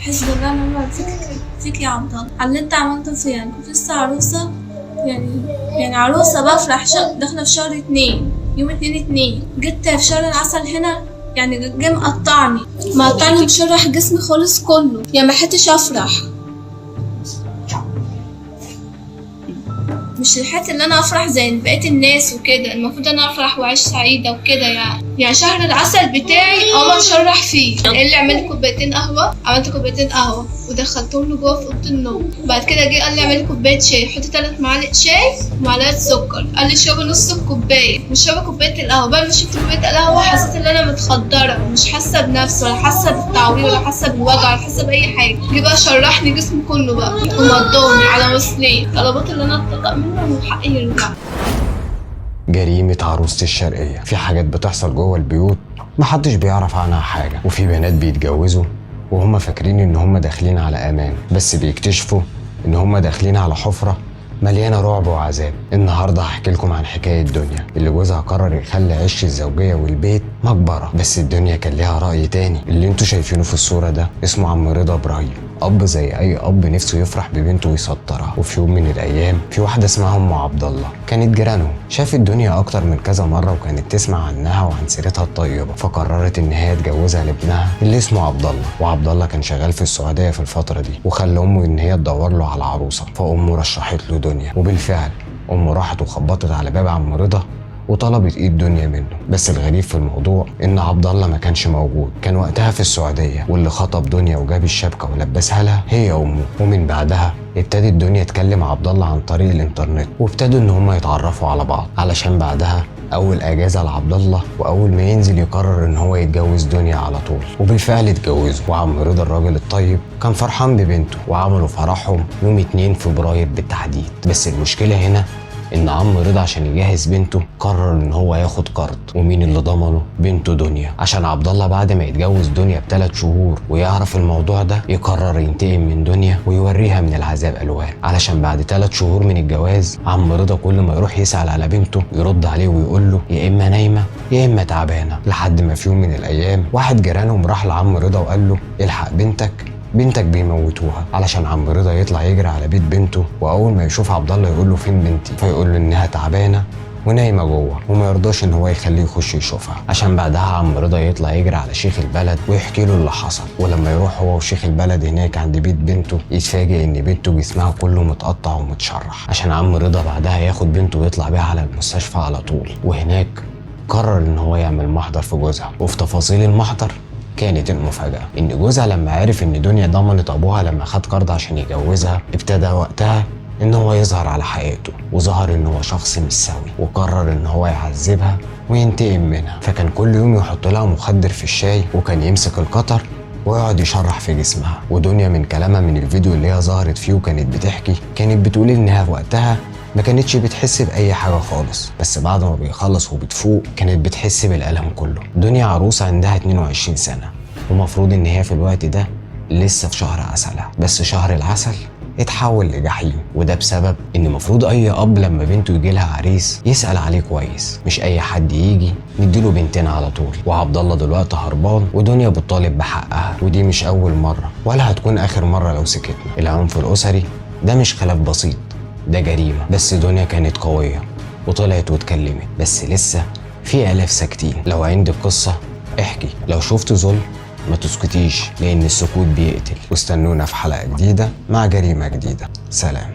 حسب الله ونعم فيك يا عبد الله على اللي انت عملته فيا. يعني كنت لسه عروسة، يعني عروسة بفرح داخلة في شهر 2 يوم 2/2 جيت في شهر العسل هنا، يعني جه مقطعني مشرح جسمي خالص كله، يعني ما حتش افرح. مش الحته اللي انا افرح زي بقية الناس وكده، المفروض انا افرح واعيش سعيده وكده. يعني شهر العسل بتاعي اول اشرح فيه اللي عمل كوبايتين قهوه، عملت كوبايتين قهوه ودخلتهم له جوه في اوضه النوم. بعد كده جه قال لي اعملي كوبايه شاي، حطي 3 معالق شاي ومعلقه سكر، قال لي اشربي نص الكوبايه، مش شربي كوبايه القهوه. بعد ما شربت كوبايه القهوه حسيت ان انا متخدره ومش حاسه بنفسي ولا حاسه بالتعوير ولا حاسه بالوجع ولا حاسه باي حاجه. جه بقى شرحني جسمي كله بقى ومضوني على وصلين طلبات اللي انا اتطلق منها وحقي يرجع. جريمة عروسة الشرقية. في حاجات بتحصل جوه البيوت محدش بيعرف عنها حاجة، وفي بنات بيتجوزوا وهم فاكرين ان هم داخلين على امان، بس بيكتشفوا ان هم داخلين على حفرة مليانة رعب وعذاب. النهاردة هحكي لكم عن حكاية دنيا اللي جوزها قرر يخلي عش الزوجية والبيت مقبرة، بس الدنيا كان ليها رأي تاني. اللي انتوا شايفينه في الصورة ده اسمه عم رضا ابراهيم، اب زي اي اب نفسه يفرح ببنته ويسطرها. وفي يوم من الايام في واحده اسمها ام عبد الله كانت جيرانهم، شافت الدنيا اكتر من كذا مره وكانت تسمع عنها وعن سيرتها الطيبه، فقررت ان هي تجوزها لابنها اللي اسمه عبد الله. وعبد الله كان شغال في السعوديه في الفتره دي، وخلى امه ان هي تدور له على عروسه، فامه رشحت له دنيا. وبالفعل امه راحت وخبطت على باب عم رضا وطلبت ايد دنيا منه. بس الغريب في الموضوع ان عبد الله ما كانش موجود، كان وقتها في السعوديه، واللي خطب دنيا وجاب الشبكه ولبسها لها هي امه. ومن بعدها ابتدت دنيا تكلم عبد الله عن طريق الانترنت، وابتدوا ان هم يتعرفوا على بعض، علشان بعدها اول اجازه لعبد الله واول ما ينزل يقرر ان هو يتجوز دنيا على طول. وبالفعل اتجوزوا، وعم رضا الراجل الطيب كان فرحان ببنته، وعملوا فرحهم يوم 2 فبراير بالتحديد. بس المشكله هنا ان عم رضا عشان يجهز بنته قرر ان هو ياخد قرض، ومين اللي ضمنه؟ بنته دنيا، عشان عبد الله بعد ما يتجوز دنيا ب3 شهور ويعرف الموضوع ده يقرر ينتقم من دنيا ويوريها من العذاب الوان. علشان بعد 3 شهور من الجواز عم رضا كل ما يروح يسأل على بنته يرد عليه ويقول له يا اما نايمه يا اما تعبانه. لحد ما في يوم من الايام واحد جيرانهم راح لعم رضا وقال له الحق بنتك بيموتوها، علشان عم رضا يطلع يجري على بيت بنته، واول ما يشوف عبد الله يقول له فين بنتي، فيقول له انها تعبانه ونايمه جوه، وما يرضاش ان هو يخليه يخش يشوفها. عشان بعدها عم رضا يطلع يجري على شيخ البلد ويحكي له اللي حصل. ولما يروح هو وشيخ البلد هناك عند بيت بنته يتفاجئ ان بنته جسمها كله متقطع ومتشرح، عشان عم رضا بعدها ياخد بنته ويطلع بيها على المستشفى على طول. وهناك قرر ان هو يعمل محضر في جوزها، وفي تفاصيل المحضر كانت المفاجأة إن جوزها لما عرف إن دنيا ضمنت أبوها لما خد قرض عشان يجوزها، ابتدى وقتها إن هو يظهر على حقيقته، وظهر إن هو شخص مش سوي، وقرر إن هو يعذبها وينتقم منها. فكان كل يوم يحط لها مخدر في الشاي، وكان يمسك القطر ويقعد يشرح في جسمها. ودنيا من كلامها من الفيديو اللي هي ظهرت فيه وكانت بتحكي، كانت بتقول إنها وقتها ما كانتش بتحس بأي حاجة خالص، بس بعد ما بيخلص وبتفوق كانت بتحس بالألم كله. دنيا عروسة عندها 22 سنة، ومفروض إن هي في الوقت ده لسه في شهر عسلها، بس شهر العسل اتحول لجحيم. وده بسبب إن مفروض أي أب لما بنته يجيلها عريس يسأل عليه كويس، مش أي حد يجي نديله بنتنا على طول. وعبد الله دلوقتي هربان ودنيا بتطالب بحقها، ودي مش أول مرة ولا هتكون آخر مرة لو سكتنا. العنف الأسري ده مش خلاف بسيط، ده جريمة. بس دنيا كانت قوية وطلعت واتكلمت، بس لسه في آلاف ساكتين. لو عندك قصة احكي، لو شفت ظلم ما تسكتيش، لأن السكوت بيقتل. واستنونا في حلقة جديدة مع جريمة جديدة. سلام.